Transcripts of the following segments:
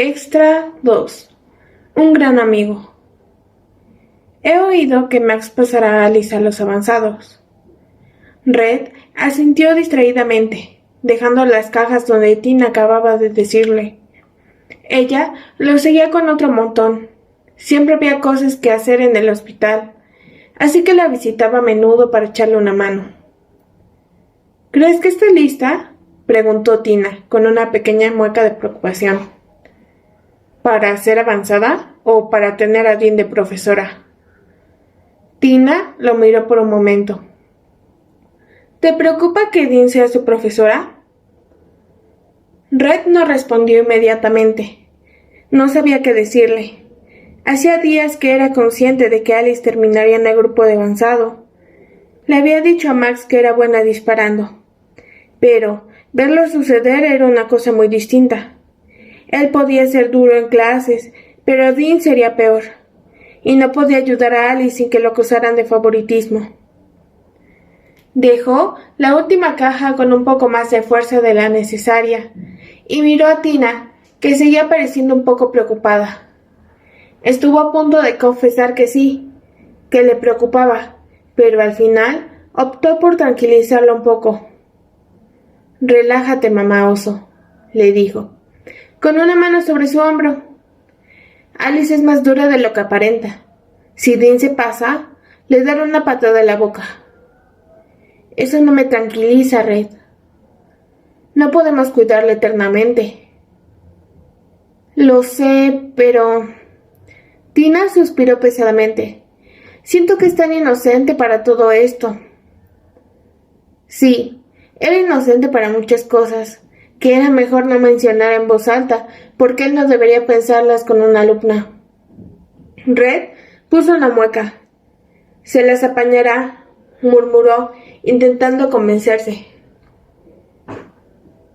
Extra 2. Un gran amigo. He oído que Max pasará a Alice a los avanzados. Red asintió distraídamente, dejando las cajas donde Tina acababa de decirle. Ella lo seguía con otro montón. Siempre había cosas que hacer en el hospital, así que la visitaba a menudo para echarle una mano. ¿Crees que esté lista?, preguntó Tina, con una pequeña mueca de preocupación. ¿Para ser avanzada o para tener a Dean de profesora? Tina lo miró por un momento. ¿Te preocupa que Dean sea su profesora? Red no respondió inmediatamente. No sabía qué decirle. Hacía días que era consciente de que Alice terminaría en el grupo de avanzado. Le había dicho a Max que era buena disparando. Pero verlo suceder era una cosa muy distinta. Él podía ser duro en clases, pero Dean sería peor. Y no podía ayudar a Alice sin que lo acusaran de favoritismo. Dejó la última caja con un poco más de fuerza de la necesaria y miró a Tina, que seguía pareciendo un poco preocupada. Estuvo a punto de confesar que sí, que le preocupaba, pero al final optó por tranquilizarlo un poco. «Relájate, mamá oso», le dijo, con una mano sobre su hombro. Alice es más dura de lo que aparenta. Si Dean se pasa, le daré una patada en la boca. Eso no me tranquiliza, Red. No podemos cuidarla eternamente. Lo sé, pero... Tina suspiró pesadamente. Siento que es tan inocente para todo esto. Sí, era inocente para muchas cosas, que era mejor no mencionar en voz alta, porque él no debería pensarlas con una alumna. Red puso una mueca. Se las apañará, murmuró, intentando convencerse.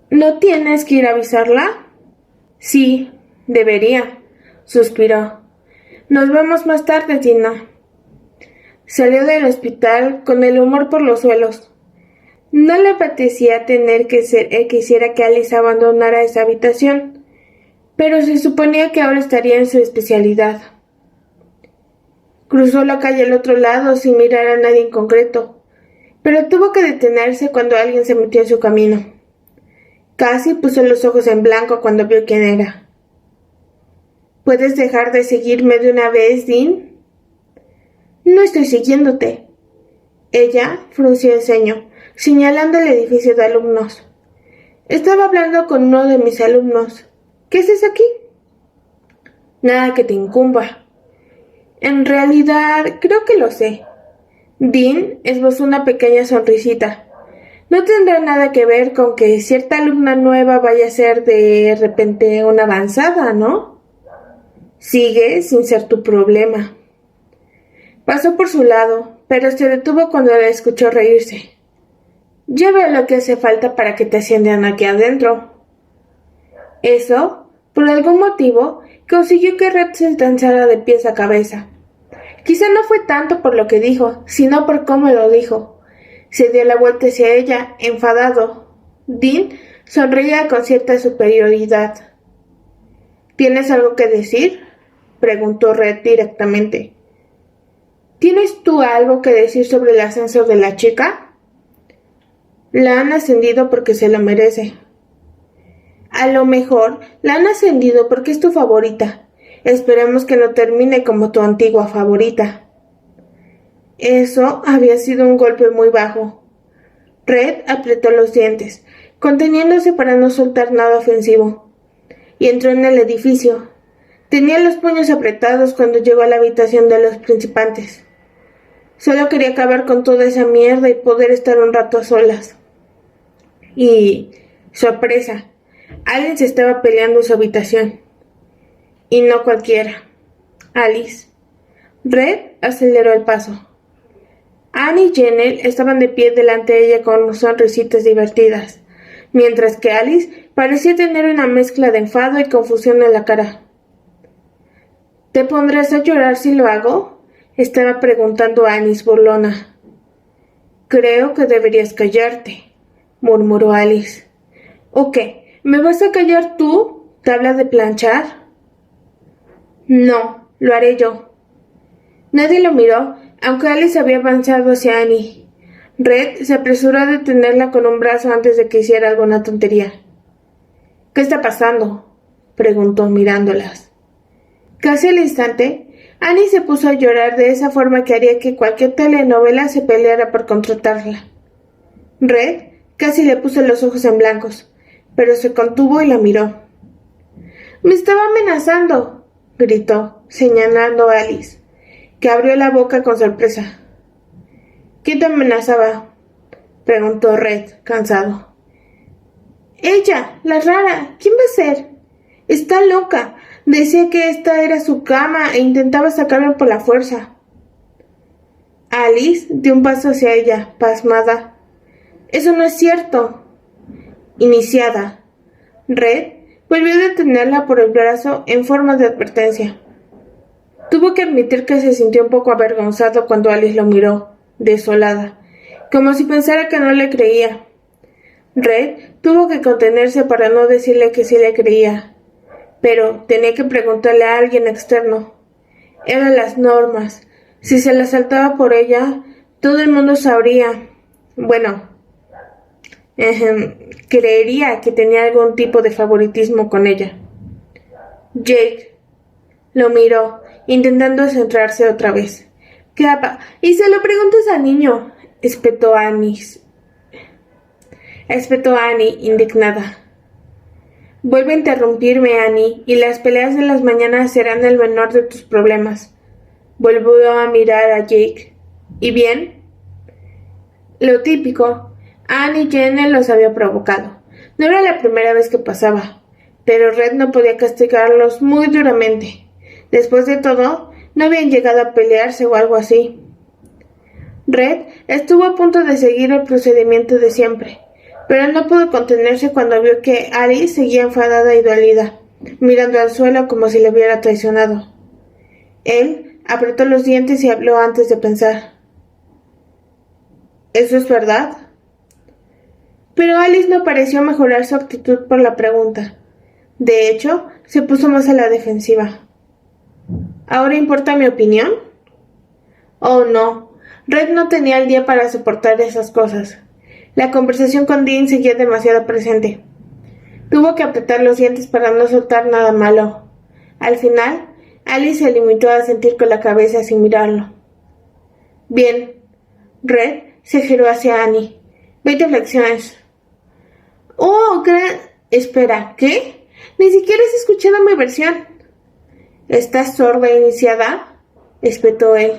¿No tienes que ir a avisarla? Sí, debería, suspiró. Nos vemos más tarde, Tina. Salió del hospital con el humor por los suelos. No le apetecía tener que ser el que hiciera que Alice abandonara esa habitación, pero se suponía que ahora estaría en su especialidad. Cruzó la calle al otro lado sin mirar a nadie en concreto, pero tuvo que detenerse cuando alguien se metió en su camino. Casi puso los ojos en blanco cuando vio quién era. ¿Puedes dejar de seguirme de una vez, Dean? No estoy siguiéndote. Ella frunció el ceño, señalando el edificio de alumnos. Estaba hablando con uno de mis alumnos. ¿Qué haces aquí? Nada que te incumba. En realidad, creo que lo sé. Dean esbozó una pequeña sonrisita. No tendrá nada que ver con que cierta alumna nueva vaya a ser de repente una avanzada, ¿no? Sigue sin ser tu problema. Pasó por su lado, pero se detuvo cuando la escuchó reírse. Ya veo lo que hace falta para que te asciendan aquí adentro. Eso, por algún motivo, consiguió que Red se lanzara de pies a cabeza. Quizá no fue tanto por lo que dijo, sino por cómo lo dijo. Se dio la vuelta hacia ella, enfadado. Dean sonreía con cierta superioridad. ¿Tienes algo que decir?, preguntó Red directamente. ¿Tienes tú algo que decir sobre el ascenso de la chica? La han ascendido porque se lo merece. A lo mejor la han ascendido porque es tu favorita. Esperemos que no termine como tu antigua favorita. Eso había sido un golpe muy bajo. Red apretó los dientes, conteniéndose para no soltar nada ofensivo, y entró en el edificio. Tenía los puños apretados cuando llegó a la habitación de los principantes. Solo quería acabar con toda esa mierda y poder estar un rato a solas. Y, sorpresa, alguien se estaba peleando en su habitación. Y no cualquiera. Alice. Red aceleró el paso. Anne y Janelle estaban de pie delante de ella con sonrisitas divertidas, mientras que Alice parecía tener una mezcla de enfado y confusión en la cara. ¿Te pondrás a llorar si lo hago?, estaba preguntando Alice burlona. Creo que deberías callarte, murmuró Alice. ¿O qué? ¿Me vas a callar tú? ¿Tabla de planchar? No, lo haré yo. Nadie lo miró, aunque Alice había avanzado hacia Annie. Red se apresuró a detenerla con un brazo antes de que hiciera alguna tontería. ¿Qué está pasando?, preguntó mirándolas. Casi al instante, Annie se puso a llorar de esa forma que haría que cualquier telenovela se peleara por contratarla. Red casi le puso los ojos en blancos, pero se contuvo y la miró. «¡Me estaba amenazando!», gritó, señalando a Alice, que abrió la boca con sorpresa. «¿Quién te amenazaba?», preguntó Red, cansado. «Ella, la rara. ¿Quién va a ser? Está loca. Decía que esta era su cama e intentaba sacarme por la fuerza». Alice dio un paso hacia ella, pasmada. «Eso no es cierto». Iniciada. Red volvió a detenerla por el brazo en forma de advertencia. Tuvo que admitir que se sintió un poco avergonzado cuando Alice lo miró, desolada, como si pensara que no le creía. Red tuvo que contenerse para no decirle que sí le creía, pero tenía que preguntarle a alguien externo. Eran las normas. Si se las saltaba por ella, todo el mundo sabría. Bueno, creería que tenía algún tipo de favoritismo con ella. Jake lo miró, intentando centrarse otra vez. «Capa, y se lo preguntas al niño», espetó Annie, indignada. «Vuelve a interrumpirme, Annie, y las peleas de las mañanas serán el menor de tus problemas». Volvió a mirar a Jake. «¿Y bien?». Lo típico. Annie Jenner los había provocado. No era la primera vez que pasaba, pero Red no podía castigarlos muy duramente. Después de todo, no habían llegado a pelearse o algo así. Red estuvo a punto de seguir el procedimiento de siempre, pero no pudo contenerse cuando vio que Alice seguía enfadada y dolida, mirando al suelo como si le hubiera traicionado. Él apretó los dientes y habló antes de pensar. «¿Eso es verdad?». Pero Alice no pareció mejorar su actitud por la pregunta. De hecho, se puso más a la defensiva. «¿Ahora importa mi opinión?». Oh, no. Red no tenía el día para soportar esas cosas. La conversación con Dean seguía demasiado presente. Tuvo que apretar los dientes para no soltar nada malo. Al final, Alice se limitó a sentir con la cabeza sin mirarlo. «Bien». Red se giró hacia Annie. «20 flexiones». «Oh, Espera, ¿qué? Ni siquiera has escuchado mi versión». «¿Estás sorda, iniciada?», espetó él.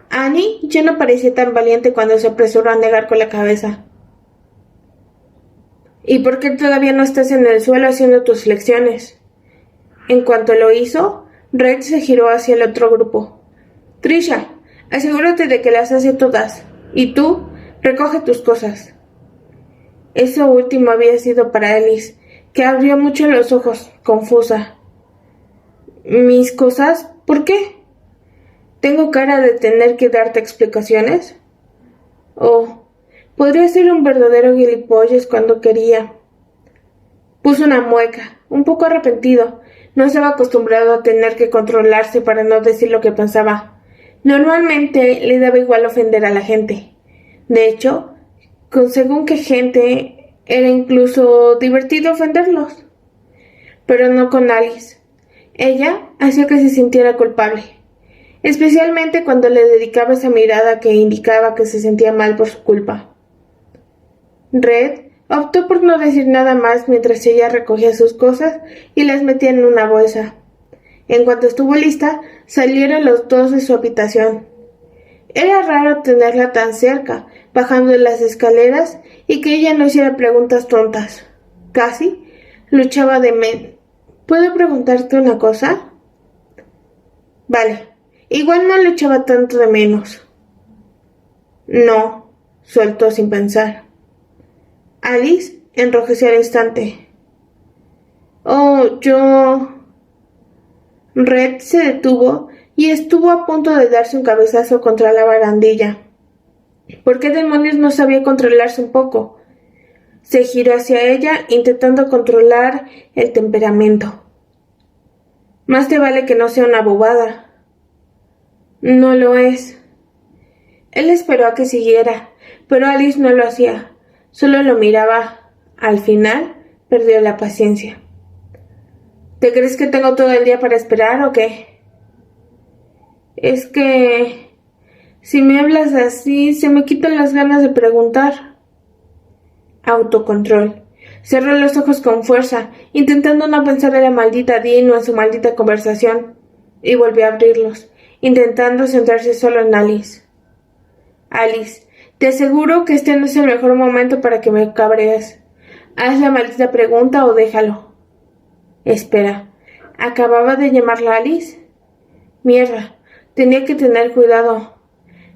Annie ya no parecía tan valiente cuando se apresuró a negar con la cabeza. «¿Y por qué todavía no estás en el suelo haciendo tus flexiones?». En cuanto lo hizo, Red se giró hacia el otro grupo. «Trisha, asegúrate de que las hace todas. Y tú, recoge tus cosas». Eso último había sido para Alice, que abrió mucho los ojos, confusa. «¿Mis cosas? ¿Por qué? ¿Tengo cara de tener que darte explicaciones?». «Oh, podría ser un verdadero gilipollas cuando quería». Puso una mueca, un poco arrepentido. No estaba acostumbrado a tener que controlarse para no decir lo que pensaba. Normalmente le daba igual ofender a la gente. De hecho, con según qué gente, era incluso divertido ofenderlos. Pero no con Alice. Ella hacía que se sintiera culpable, especialmente cuando le dedicaba esa mirada que indicaba que se sentía mal por su culpa. Red optó por no decir nada más mientras ella recogía sus cosas y las metía en una bolsa. En cuanto estuvo lista, salieron los dos de su habitación. Era raro tenerla tan cerca, bajando las escaleras, y que ella no hiciera preguntas tontas. Casi luchaba de ¿Puedo preguntarte una cosa? Vale, igual no le echaba tanto de menos. No, soltó sin pensar. Alice enrojeció al instante. Oh, yo... Red se detuvo y estuvo a punto de darse un cabezazo contra la barandilla. ¿Por qué demonios no sabía controlarse un poco? Se giró hacia ella, intentando controlar el temperamento. Más te vale que no sea una bobada. No lo es. Él esperó a que siguiera, pero Alice no lo hacía. Solo lo miraba. Al final, perdió la paciencia. ¿Te crees que tengo todo el día para esperar o qué? Es que... si me hablas así, se me quitan las ganas de preguntar. Autocontrol. Cerró los ojos con fuerza, intentando no pensar en la maldita Dean o en su maldita conversación, y volvió a abrirlos, intentando centrarse solo en Alice. Alice, te aseguro que este no es el mejor momento para que me cabrees. Haz la maldita pregunta o déjalo. Espera, ¿acababa de llamarla Alice? Mierda, tenía que tener cuidado.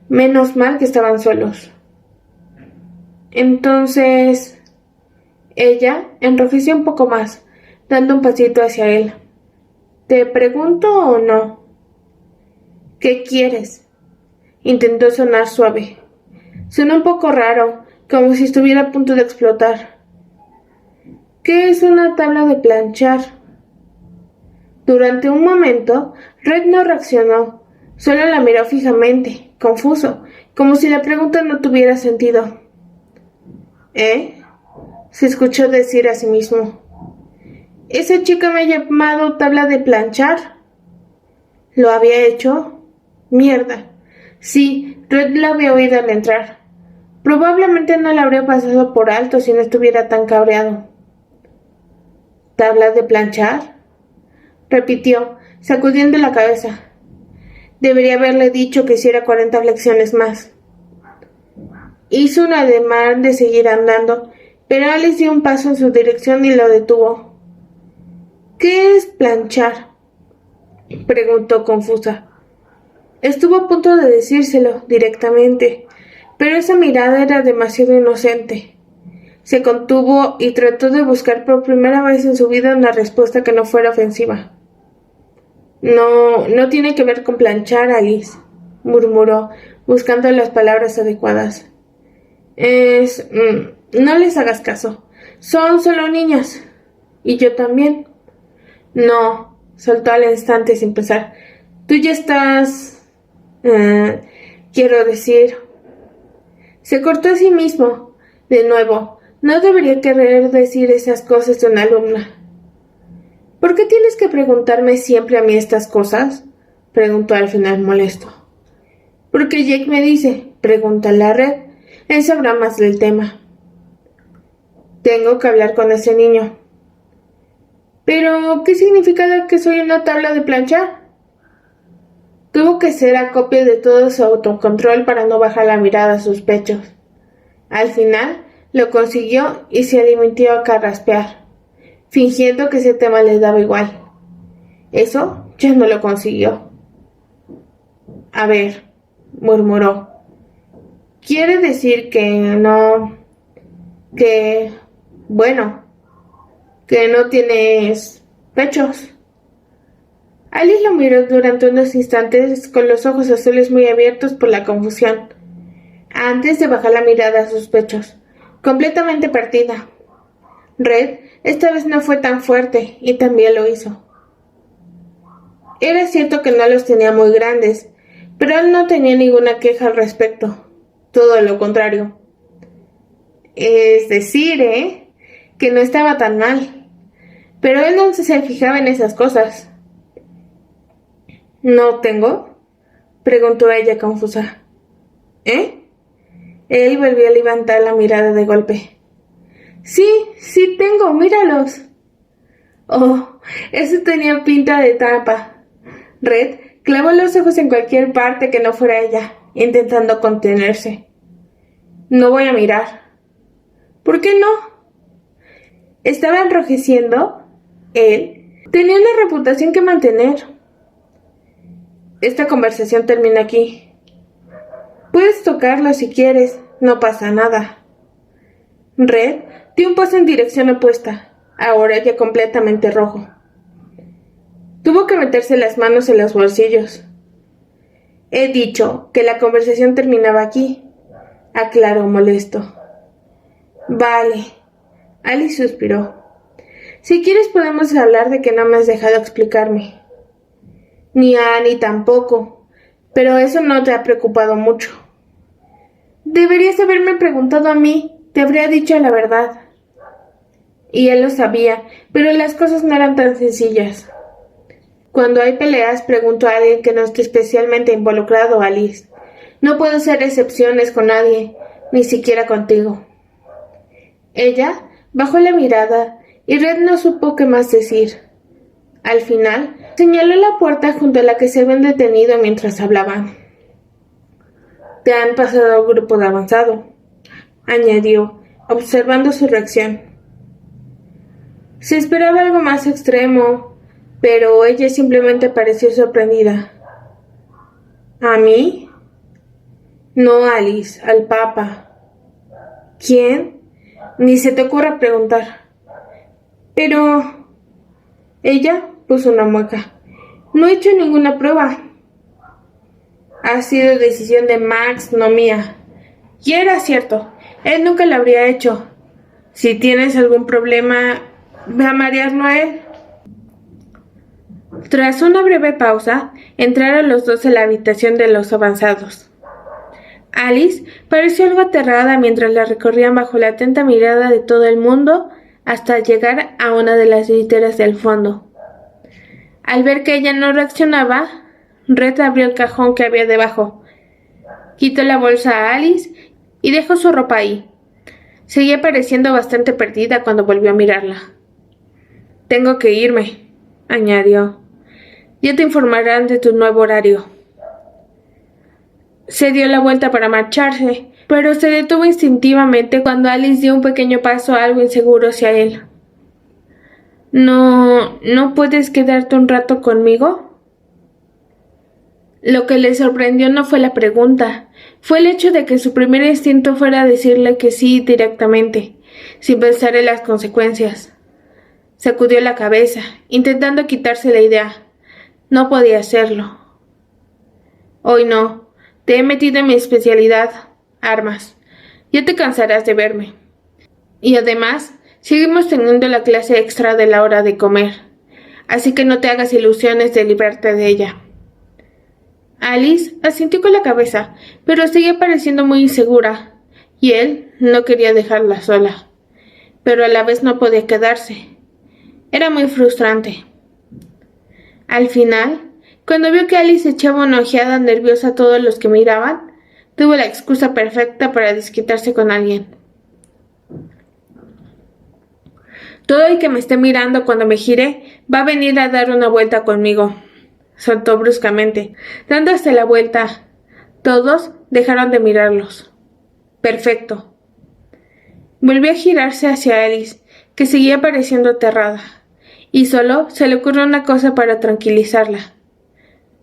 Menos mal que estaban solos. Entonces... Ella enrojeció un poco más, dando un pasito hacia él. ¿Te pregunto o no? ¿Qué quieres? Intentó sonar suave. Sonó un poco raro, como si estuviera a punto de explotar. ¿Qué es una tabla de planchar? Durante un momento, Red no reaccionó, solo la miró fijamente, confuso, como si la pregunta no tuviera sentido. ¿Eh? Se escuchó decir a sí mismo. ¿Esa chica me ha llamado tabla de planchar? ¿Lo había hecho? Mierda. Sí, Red la había oído al entrar. Probablemente no la habría pasado por alto si no estuviera tan cabreado. ¿Tabla de planchar? Repitió, sacudiendo la cabeza. Debería haberle dicho que hiciera 40 flexiones más. Hizo un ademán de seguir andando, pero Alice dio un paso en su dirección y lo detuvo. ¿Qué es planchar? Preguntó confusa. Estuvo a punto de decírselo directamente, pero esa mirada era demasiado inocente. Se contuvo y trató de buscar por primera vez en su vida una respuesta que no fuera ofensiva. No tiene que ver con planchar, Alice, murmuró, buscando las palabras adecuadas. No les hagas caso. Son solo niñas. Y yo también. No, soltó al instante sin pensar. Tú ya estás... quiero decir... Se cortó a sí mismo. De nuevo, no debería querer decir esas cosas de una alumna. ¿Por qué tienes que preguntarme siempre a mí estas cosas? Preguntó al final molesto. Porque Jake me dice, pregúntale a Red. Él sabrá más del tema. Tengo que hablar con ese niño. ¿Pero qué significa que soy una tabla de planchar? Tuvo que ser acopio de todo su autocontrol para no bajar la mirada a sus pechos. Al final lo consiguió y se limitó a carraspear, fingiendo que ese tema le daba igual. Eso ya no lo consiguió. A ver, murmuró. Quiere decir que no... Bueno, que no tienes pechos. Alice lo miró durante unos instantes con los ojos azules muy abiertos por la confusión, antes de bajar la mirada a sus pechos, completamente perdida. Red esta vez no fue tan fuerte y también lo hizo. Era cierto que no los tenía muy grandes, pero él no tenía ninguna queja al respecto. Todo lo contrario. Es decir, que no estaba tan mal. Pero él no se fijaba en esas cosas. ¿No tengo? Preguntó ella confusa. ¿Eh? Él volvió a levantar la mirada de golpe. Sí tengo, míralos. Oh, eso tenía pinta de trampa. Red clavó los ojos en cualquier parte que no fuera ella, intentando contenerse. No voy a mirar. ¿Por qué no? Estaba enrojeciendo. Él tenía una reputación que mantener. Esta conversación termina aquí. Puedes tocarlo si quieres, no pasa nada. Red dio un paso en dirección opuesta, ahora ya completamente rojo. Tuvo que meterse las manos en los bolsillos. He dicho que la conversación terminaba aquí, aclaró molesto. Vale, Alice suspiró. Si quieres podemos hablar de que no me has dejado explicarme. Ni a Annie tampoco, pero eso no te ha preocupado mucho. Deberías haberme preguntado a mí, te habría dicho la verdad. Y él lo sabía, pero las cosas no eran tan sencillas. Cuando hay peleas, pregunto a alguien que no esté especialmente involucrado, Alice. No puedo hacer excepciones con nadie, ni siquiera contigo. Ella bajó la mirada y Red no supo qué más decir. Al final, señaló la puerta junto a la que se habían detenido mientras hablaban. «Te han pasado al grupo de avanzado», añadió, observando su reacción. Se esperaba algo más extremo, pero ella simplemente pareció sorprendida. ¿A mí? No, Alice, al Papa. ¿Quién? Ni se te ocurra preguntar. Pero... Ella puso una mueca. No he hecho ninguna prueba. Ha sido decisión de Max, no mía. Y era cierto, él nunca la habría hecho. Si tienes algún problema, ve a marearlo a él. Tras una breve pausa, entraron los dos en la habitación de los avanzados. Alice pareció algo aterrada mientras la recorrían bajo la atenta mirada de todo el mundo hasta llegar a una de las literas del fondo. Al ver que ella no reaccionaba, Red abrió el cajón que había debajo, quitó la bolsa a Alice y dejó su ropa ahí. Seguía pareciendo bastante perdida cuando volvió a mirarla. «Tengo que irme», añadió. «Ya te informarán de tu nuevo horario». Se dio la vuelta para marcharse, pero se detuvo instintivamente cuando Alice dio un pequeño paso algo inseguro hacia él. ¿No puedes quedarte un rato conmigo? Lo que le sorprendió no fue la pregunta, fue el hecho de que su primer instinto fuera decirle que sí directamente, sin pensar en las consecuencias. Sacudió la cabeza, intentando quitarse la idea. No podía hacerlo. Hoy no. Te he metido en mi especialidad, armas. Ya te cansarás de verme. Y además, seguimos teniendo la clase extra de la hora de comer, así que no te hagas ilusiones de librarte de ella. Alice asintió con la cabeza, pero seguía pareciendo muy insegura, y él no quería dejarla sola, pero a la vez no podía quedarse. Era muy frustrante. Al final, cuando vio que Alice echaba una ojeada nerviosa a todos los que miraban, tuvo la excusa perfecta para desquitarse con alguien. Todo el que me esté mirando cuando me gire va a venir a dar una vuelta conmigo, soltó bruscamente, dándose la vuelta. Todos dejaron de mirarlos. Perfecto. Volvió a girarse hacia Alice, que seguía pareciendo aterrada, y solo se le ocurrió una cosa para tranquilizarla.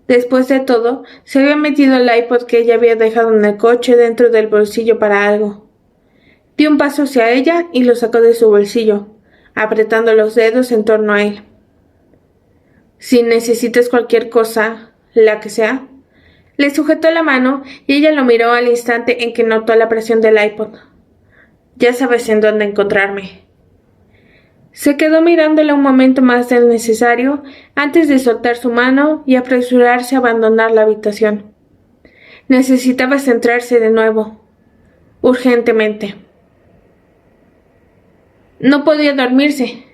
Después de todo, se había metido el iPod que ella había dejado en el coche dentro del bolsillo para algo. Dio un paso hacia ella y lo sacó de su bolsillo, apretando los dedos en torno a él. Si necesitas cualquier cosa, la que sea. Le sujetó la mano y ella lo miró al instante en que notó la presión del iPod. Ya sabes en dónde encontrarme. Se quedó mirándole un momento más del necesario antes de soltar su mano y apresurarse a abandonar la habitación. Necesitaba centrarse de nuevo, urgentemente. No podía dormirse.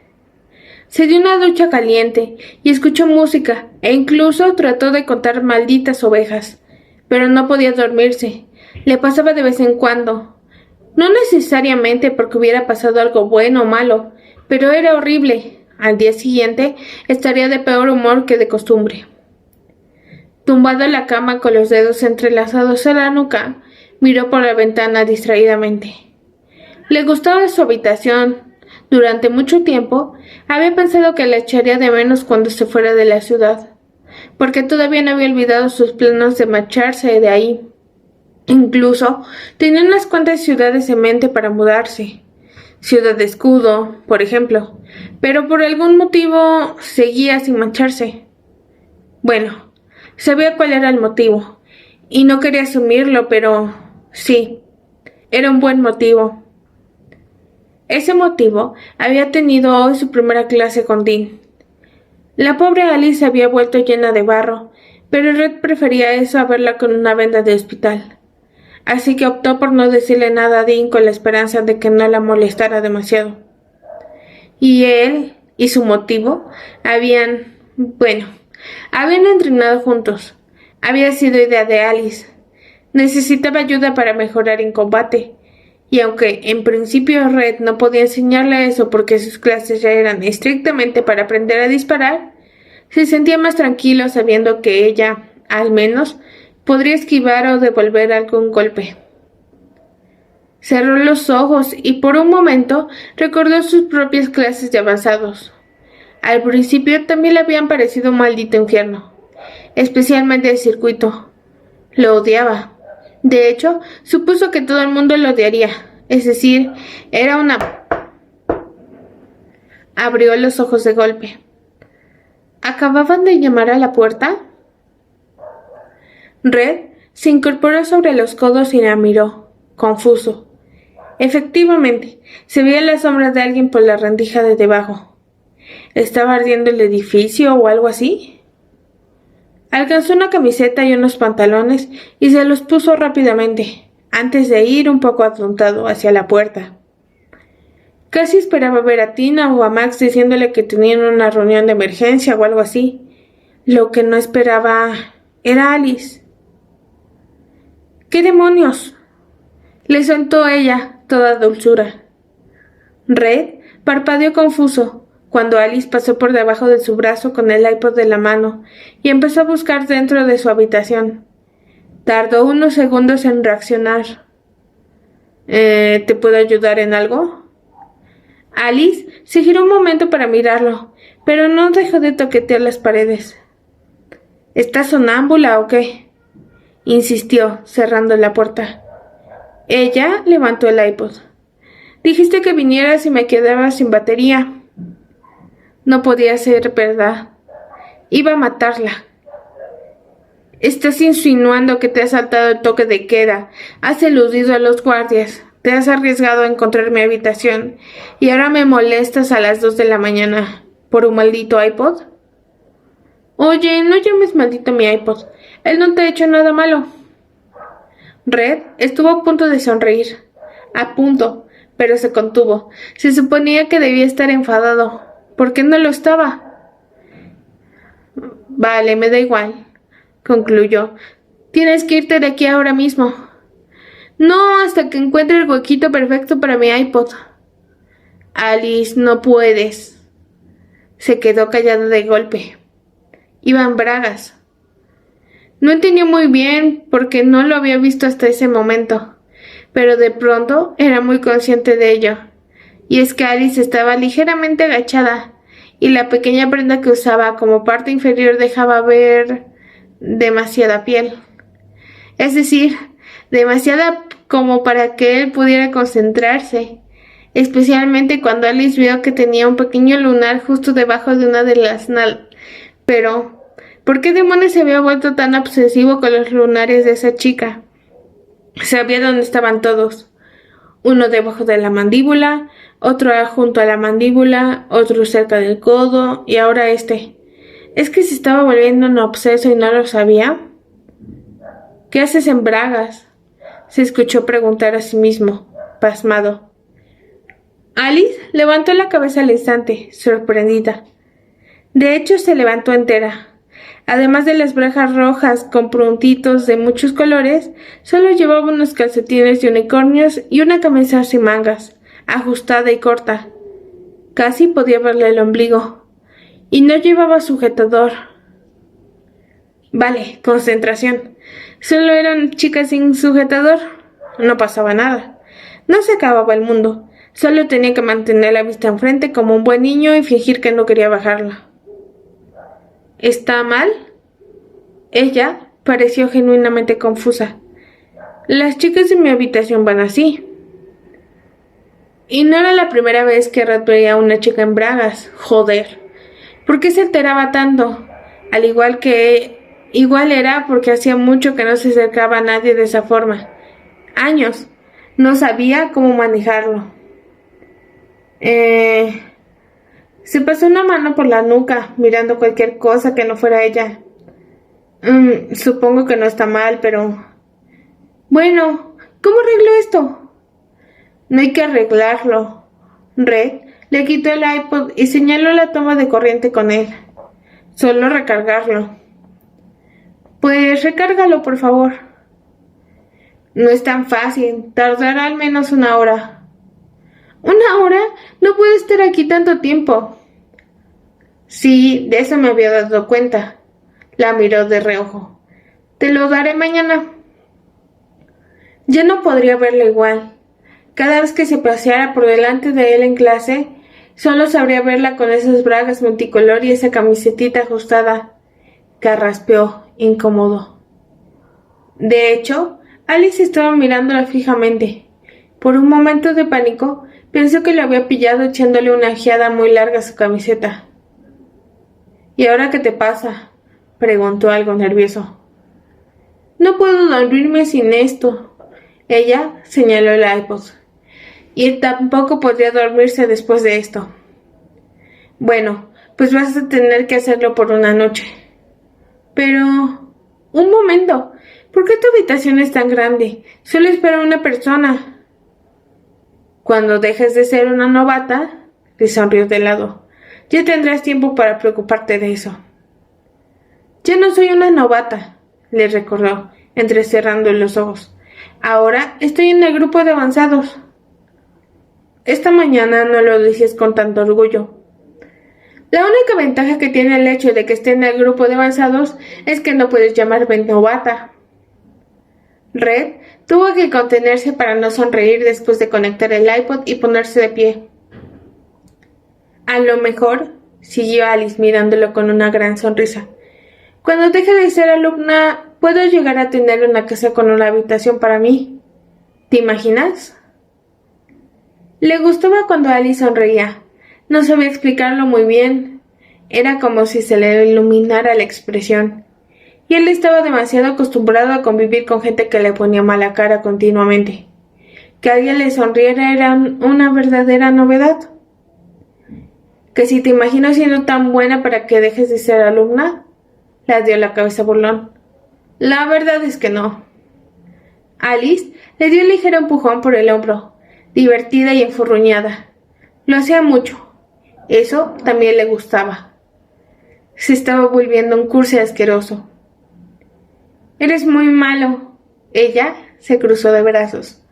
Se dio una ducha caliente y escuchó música e incluso trató de contar malditas ovejas, pero no podía dormirse. Le pasaba de vez en cuando. No necesariamente porque hubiera pasado algo bueno o malo, pero era horrible. Al día siguiente estaría de peor humor que de costumbre. Tumbado en la cama con los dedos entrelazados a la nuca, miró por la ventana distraídamente. Le gustaba su habitación. Durante mucho tiempo había pensado que la echaría de menos cuando se fuera de la ciudad, porque todavía no había olvidado sus planos de marcharse de ahí. Incluso tenía unas cuantas ciudades en mente para mudarse. Ciudad de Escudo, por ejemplo, pero por algún motivo seguía sin marcharse. Bueno, sabía cuál era el motivo, y no quería asumirlo, pero sí, era un buen motivo. Ese motivo había tenido hoy su primera clase con Dean. La pobre Alice se había vuelto llena de barro, pero Red prefería eso a verla con una venda de hospital. Así que optó por no decirle nada a Dean con la esperanza de que no la molestara demasiado. Y él y su motivo habían entrenado juntos. Había sido idea de Alice. Necesitaba ayuda para mejorar en combate. Y aunque en principio Red no podía enseñarle eso porque sus clases ya eran estrictamente para aprender a disparar, se sentía más tranquilo sabiendo que ella, al menos, podría esquivar o devolver algún golpe. Cerró los ojos y por un momento recordó sus propias clases de avanzados. Al principio también le habían parecido un maldito infierno, especialmente el circuito. Lo odiaba. De hecho, supuso que todo el mundo lo odiaría, es decir, era una... Abrió los ojos de golpe. ¿Acababan de llamar a la puerta? Red se incorporó sobre los codos y la miró, confuso. Efectivamente, se veía la sombra de alguien por la rendija de debajo. ¿Estaba ardiendo el edificio o algo así? Alcanzó una camiseta y unos pantalones y se los puso rápidamente, antes de ir un poco atontado hacia la puerta. Casi esperaba ver a Tina o a Max diciéndole que tenían una reunión de emergencia o algo así. Lo que no esperaba era Alice. ¿Qué demonios? Le soltó ella, toda dulzura. Red parpadeó confuso cuando Alice pasó por debajo de su brazo con el iPod de la mano y empezó a buscar dentro de su habitación. Tardó unos segundos en reaccionar. ¿Te puedo ayudar en algo? Alice se giró un momento para mirarlo, pero no dejó de toquetear las paredes. ¿Estás sonámbula o qué? Insistió, cerrando la puerta. Ella levantó el iPod. Dijiste que vinieras y me quedaba sin batería. No podía ser verdad. Iba a matarla. Estás insinuando que te has saltado el toque de queda, has eludido a los guardias, te has arriesgado a encontrar mi habitación y ahora me molestas a las 2 de la mañana por un maldito iPod. Oye, no llames maldito mi iPod. Él no te ha hecho nada malo. Red estuvo a punto de sonreír. A punto, pero se contuvo. Se suponía que debía estar enfadado. ¿Por qué no lo estaba? Vale, me da igual, concluyó. Tienes que irte de aquí ahora mismo. No, hasta que encuentre el huequito perfecto para mi iPod. Alice, no puedes. Se quedó callada de golpe. Iba en bragas. No entendió muy bien porque no lo había visto hasta ese momento, pero de pronto era muy consciente de ello. Y es que Alice estaba ligeramente agachada y la pequeña prenda que usaba como parte inferior dejaba ver demasiada piel. Es decir, demasiada como para que él pudiera concentrarse, especialmente cuando Alice vio que tenía un pequeño lunar justo debajo de una de las Pero, ¿por qué demonios se había vuelto tan obsesivo con los lunares de esa chica? Sabía dónde estaban todos. Uno debajo de la mandíbula, otro junto a la mandíbula, otro cerca del codo, y ahora este. ¿Es que se estaba volviendo un obseso y no lo sabía? ¿Qué haces en bragas? Se escuchó preguntar a sí mismo, pasmado. Alice levantó la cabeza al instante, sorprendida. De hecho, se levantó entera. Además de las bragas rojas con puntitos de muchos colores, solo llevaba unos calcetines de unicornios y una camisa sin mangas, ajustada y corta. Casi podía verle el ombligo. Y no llevaba sujetador. Vale, concentración. Solo eran chicas sin sujetador. No pasaba nada. No se acababa el mundo. Solo tenía que mantener la vista enfrente como un buen niño y fingir que no quería bajarla. ¿Está mal? Ella pareció genuinamente confusa. Las chicas de mi habitación van así. Y no era la primera vez que Red veía a una chica en bragas. Joder. ¿Por qué se alteraba tanto? Igual era porque hacía mucho que no se acercaba a nadie de esa forma. Años. No sabía cómo manejarlo. Eh... Se pasó una mano por la nuca, mirando cualquier cosa que no fuera ella. Supongo que no está mal, pero... Bueno, ¿cómo arreglo esto? No hay que arreglarlo. Red le quitó el iPod y señaló la toma de corriente con él. Solo recargarlo. Pues recárgalo, por favor. No es tan fácil, tardará al menos 1 hora. ¿1 hora? No puedo estar aquí tanto tiempo. Sí, de eso me había dado cuenta. La miró de reojo. Te lo daré mañana. Ya no podría verla igual. Cada vez que se paseara por delante de él en clase, solo sabría verla con esas bragas multicolor y esa camisetita ajustada. Carraspeó, incómodo. De hecho, Alice estaba mirándola fijamente. Por un momento de pánico, pensó que lo había pillado echándole una ojeada muy larga a su camiseta. ¿Y ahora qué te pasa?, preguntó algo nervioso. No puedo dormirme sin esto. Ella señaló el iPod. Y tampoco podría dormirse después de esto. Bueno, pues vas a tener que hacerlo por una noche. Pero... Un momento. ¿Por qué tu habitación es tan grande? Solo espera una persona. Cuando dejes de ser una novata, le sonrió de lado, ya tendrás tiempo para preocuparte de eso. Ya no soy una novata, le recordó, entrecerrando los ojos. Ahora estoy en el grupo de avanzados. Esta mañana no lo dices con tanto orgullo. La única ventaja que tiene el hecho de que esté en el grupo de avanzados es que no puedes llamarme novata. Red tuvo que contenerse para no sonreír después de conectar el iPod y ponerse de pie. A lo mejor, siguió Alice mirándolo con una gran sonrisa, cuando deje de ser alumna, puedo llegar a tener una casa con una habitación para mí. ¿Te imaginas? Le gustaba cuando Alice sonreía. No sabía explicarlo muy bien. Era como si se le iluminara la expresión. Y él estaba demasiado acostumbrado a convivir con gente que le ponía mala cara continuamente. Que alguien le sonriera era una verdadera novedad. ¿Que si te imaginas siendo tan buena para que dejes de ser alumna? Le dio la cabeza burlón. La verdad es que no. Alice le dio un ligero empujón por el hombro, divertida y enfurruñada. Lo hacía mucho. Eso también le gustaba. Se estaba volviendo un cursi asqueroso. Eres muy malo. Ella se cruzó de brazos.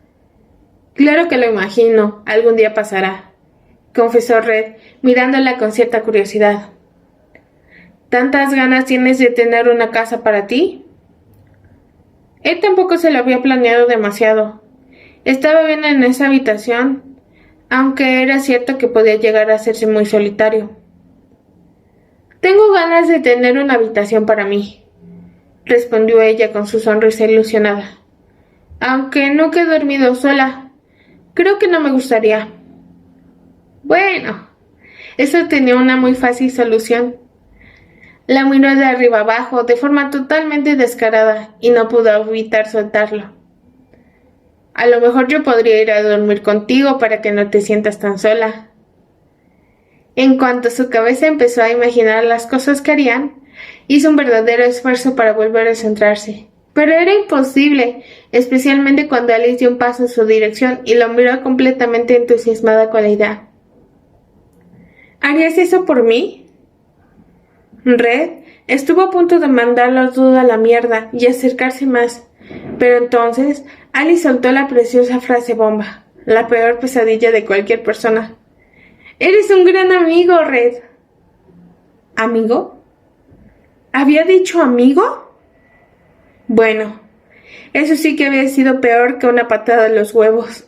Claro que lo imagino, algún día pasará, confesó Red, mirándola con cierta curiosidad. ¿Tantas ganas tienes de tener una casa para ti? Él tampoco se lo había planeado demasiado. Estaba bien en esa habitación, aunque era cierto que podía llegar a hacerse muy solitario. Tengo ganas de tener una habitación para mí, respondió ella con su sonrisa ilusionada. Aunque nunca he dormido sola, creo que no me gustaría. Bueno, eso tenía una muy fácil solución. La miró de arriba abajo de forma totalmente descarada y no pudo evitar soltarlo. A lo mejor yo podría ir a dormir contigo para que no te sientas tan sola. En cuanto su cabeza empezó a imaginar las cosas que harían, hizo un verdadero esfuerzo para volver a centrarse. Pero era imposible, especialmente cuando Alice dio un paso en su dirección y lo miró completamente entusiasmada con la idea. ¿Harías eso por mí? Red estuvo a punto de mandarlo todo a la mierda y acercarse más, pero entonces Alice soltó la preciosa frase bomba, la peor pesadilla de cualquier persona. ¡Eres un gran amigo, Red! ¿Amigo? ¿Había dicho amigo? Bueno, eso sí que había sido peor que una patada en los huevos.